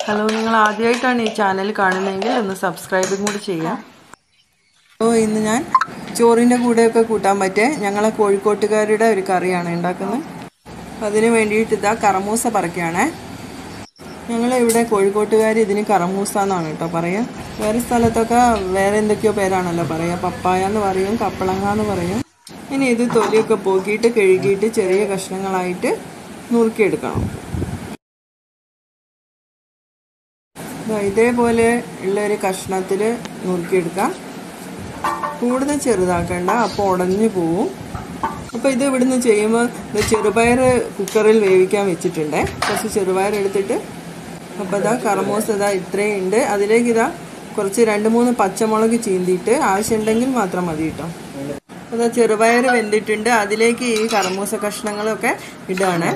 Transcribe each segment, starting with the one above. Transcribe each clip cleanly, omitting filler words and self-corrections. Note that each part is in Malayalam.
ഹലോ, നിങ്ങൾ ആദ്യമായിട്ടാണ് ഈ ചാനൽ കാണുന്നതെങ്കിൽ ഒന്ന് സബ്സ്ക്രൈബും കൂടി ചെയ്യാം. അപ്പോൾ ഇന്ന് ഞാൻ ചോറിൻ്റെ കൂടെയൊക്കെ കൂട്ടാൻ പറ്റിയ ഞങ്ങളെ കോഴിക്കോട്ടുകാരുടെ ഒരു കറിയാണ് ഉണ്ടാക്കുന്നത്. അതിന് വേണ്ടിയിട്ട് ഇതാ കറമൂസ പറിക്കുകയാണേ. ഞങ്ങളിവിടെ കോഴിക്കോട്ടുകാർ ഇതിന് കറമൂസ എന്നാണ് കേട്ടോ പറയുക. വേറെ സ്ഥലത്തൊക്കെ വേറെ എന്തൊക്കെയോ പേരാണല്ലോ പറയുക. പപ്പായ എന്ന് പറയും, കപ്പളങ്ങ എന്ന് പറയും. ഇനി ഇത് തൊലിയൊക്കെ പോക്കിയിട്ട് കഴുകിയിട്ട് ചെറിയ കഷ്ണങ്ങളായിട്ട് നുറുക്കിയെടുക്കണം. ഇതേപോലെ ഉള്ളൊരു കഷ്ണത്തിൽ നുറുക്കിയെടുക്കാം. കൂടുതൽ ചെറുതാക്കണ്ട, അപ്പോൾ ഉടഞ്ഞു പോവും. അപ്പോൾ ഇത് ഇവിടുന്ന് ചെയ്യുമ്പോൾ ചെറുപയർ കുക്കറിൽ വേവിക്കാൻ വെച്ചിട്ടുണ്ടേ. കുറച്ച് ചെറുപയർ എടുത്തിട്ട് അപ്പോൾ ഇതാ കറമൂസ ഇതാ ഇത്രയും ഉണ്ട്. അതിലേക്ക് ഇതാ കുറച്ച് 2-3 പച്ചമുളക് ചീന്തിയിട്ട് ആവശ്യമുണ്ടെങ്കിൽ മാത്രം മതി കേട്ടോ. അതാ ചെറുപയർ വെന്തിട്ടുണ്ട്. അതിലേക്ക് ഈ കറമൂസ കഷ്ണങ്ങളൊക്കെ ഇടുകയാണ്.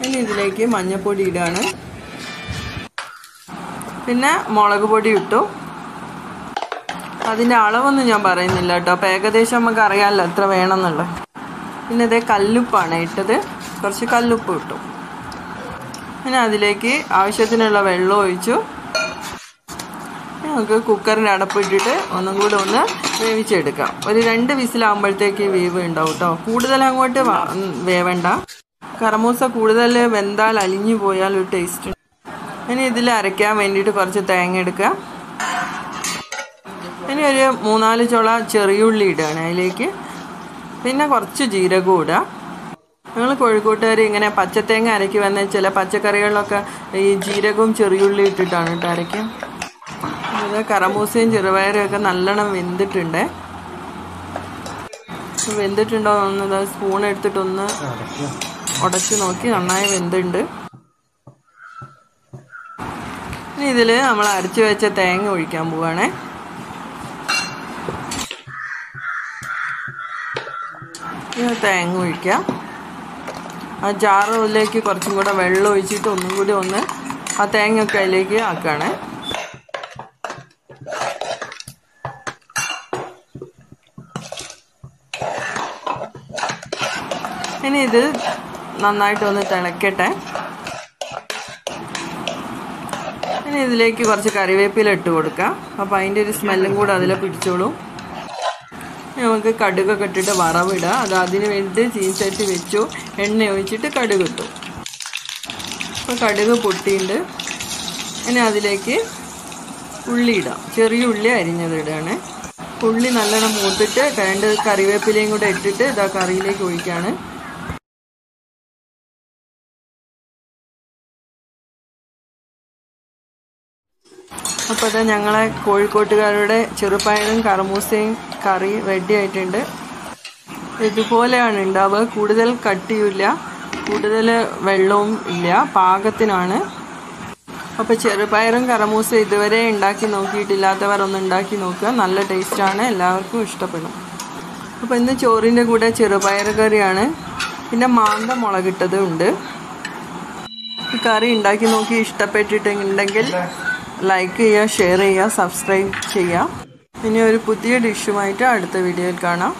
ഇനി ഇതിലേക്ക് മഞ്ഞൾപ്പൊടി ഇടുകയാണ്. പിന്നെ മുളക് പൊടി ഇട്ടു. അതിൻ്റെ അളവൊന്നും ഞാൻ പറയുന്നില്ല കേട്ടോ. അപ്പോൾ ഏകദേശം നമുക്ക് അറിയാമല്ലോ എത്ര വേണമെന്നുള്ളത്. പിന്നെ ഇതേ കല്ലുപ്പാണ് ഇട്ടത്. കുറച്ച് കല്ലുപ്പ് ഇട്ടു. പിന്നെ അതിലേക്ക് ആവശ്യത്തിനുള്ള വെള്ളം ഒഴിച്ചു. നമുക്ക് കുക്കറിൻ്റെ അടപ്പിട്ടിട്ട് ഒന്നും കൂടെ ഒന്ന് വേവിച്ചെടുക്കാം. ഒരു 2 വിസിലാകുമ്പോഴത്തേക്ക് വേവ് ഉണ്ടാവും കേട്ടോ. കൂടുതൽ അങ്ങോട്ട് വേവണ്ട. കറമൂസ കൂടുതൽ വെന്താൽ അലിഞ്ഞു പോയാൽ ഒരു ടേസ്റ്റ്. ഇനി ഇതിൽ അരയ്ക്കാൻ വേണ്ടിയിട്ട് കുറച്ച് തേങ്ങ എടുക്കുക. ഇനി ഒരു 3-4 ചുള ചെറിയുള്ളി ഇടുകയാണ് അതിലേക്ക്. പിന്നെ കുറച്ച് ജീരകവും ഇടുക. ഞങ്ങൾ കോഴിക്കോട്ടുകാർ ഇങ്ങനെ പച്ചത്തേങ്ങ അരയ്ക്ക് വന്ന ചില പച്ചക്കറികളിലൊക്കെ ഈ ജീരകവും ചെറിയുള്ളി ഇട്ടിട്ടാണ് കേട്ടോ അരയ്ക്കുക. ഇത് കറമൂസയും ചെറുപയറും ഒക്കെ നല്ലോണം വെന്തിട്ടുണ്ട്. വെന്തിട്ടുണ്ടോ എന്ന് സ്പൂൺ എടുത്തിട്ടൊന്ന് ഉടച്ച് നോക്കി. നന്നായി വെന്തുണ്ട്. ഇനി ഇതിൽ നമ്മൾ അരച്ച് വെച്ച തേങ്ങ ഒഴിക്കാൻ പോവുകയാണേ. തേങ്ങ ഒഴിക്കാം. ആ ജാറിലേക്ക് കുറച്ചും കൂടെ വെള്ളം ഒഴിച്ചിട്ട് ഒന്നും കൂടി ഒന്ന് ആ തേങ്ങയൊക്കെ അതിലേക്ക് ആക്കുകയാണ്. ഇനി ഇത് നന്നായിട്ടൊന്ന് തിളക്കട്ടെ. ഇനി ഇതിലേക്ക് കുറച്ച് കറിവേപ്പില ഇട്ട് കൊടുക്കാം. അപ്പോൾ അതിൻ്റെ ഒരു സ്മെല്ലും കൂടെ അതിൽ പിടിച്ചോളും. നമുക്ക് കടുകൊക്കെ ഇട്ടിട്ട് വറവിടുക. അതിന് വേണ്ടിയിട്ട് ചീനച്ചട്ടി വെച്ചു. എണ്ണ ഒഴിച്ചിട്ട് കടുക് ഇട്ടു. അപ്പോൾ കടുക് പൊട്ടിയിട്ട് ഇനി അതിലേക്ക് ഉള്ളി ഇടാം. ചെറിയ ഉള്ളി അരിഞ്ഞത് ഇടുകയാണ്. ഉള്ളി നല്ലോണം മൂത്തിട്ട് 2 കറിവേപ്പിലയും കൂടെ ഇട്ടിട്ട് ഇതാ കറിയിലേക്ക് ഒഴിക്കുകയാണ്. അപ്പോൾ അത് ഞങ്ങളെ കോഴിക്കോട്ടുകാരുടെ ചെറുപയറും കറമൂസയും കറി റെഡി ആയിട്ടുണ്ട്. ഇതുപോലെയാണ് ഉണ്ടാവുക. കൂടുതൽ കട്ടിയില്ല, കൂടുതൽ വെള്ളവും ഇല്ല, പാകത്തിനാണ്. അപ്പോൾ ചെറുപയറും കറമൂസ ഇതുവരെ ഉണ്ടാക്കി നോക്കിയിട്ടില്ലാത്തവർ ഒന്ന് ഉണ്ടാക്കി നോക്കുക. നല്ല ടേസ്റ്റാണ്, എല്ലാവർക്കും ഇഷ്ടപ്പെടും. അപ്പോൾ ഇന്ന് ചോറിൻ്റെ കൂടെ ചെറുപയർ കറിയാണ്. പിന്നെ മാന്ത മുളകിട്ടതും ഉണ്ട്. ഈ കറി ഉണ്ടാക്കി നോക്കി ഇഷ്ടപ്പെട്ടിട്ടുണ്ടെങ്കിൽ ലൈക്ക് ചെയ്യുക, ഷെയർ ചെയ്യുക, സബ്സ്ക്രൈബ് ചെയ്യുക. ഇനി ഒരു പുതിയ ഡിഷുമായിട്ട് അടുത്ത വീഡിയോയിൽ കാണാം.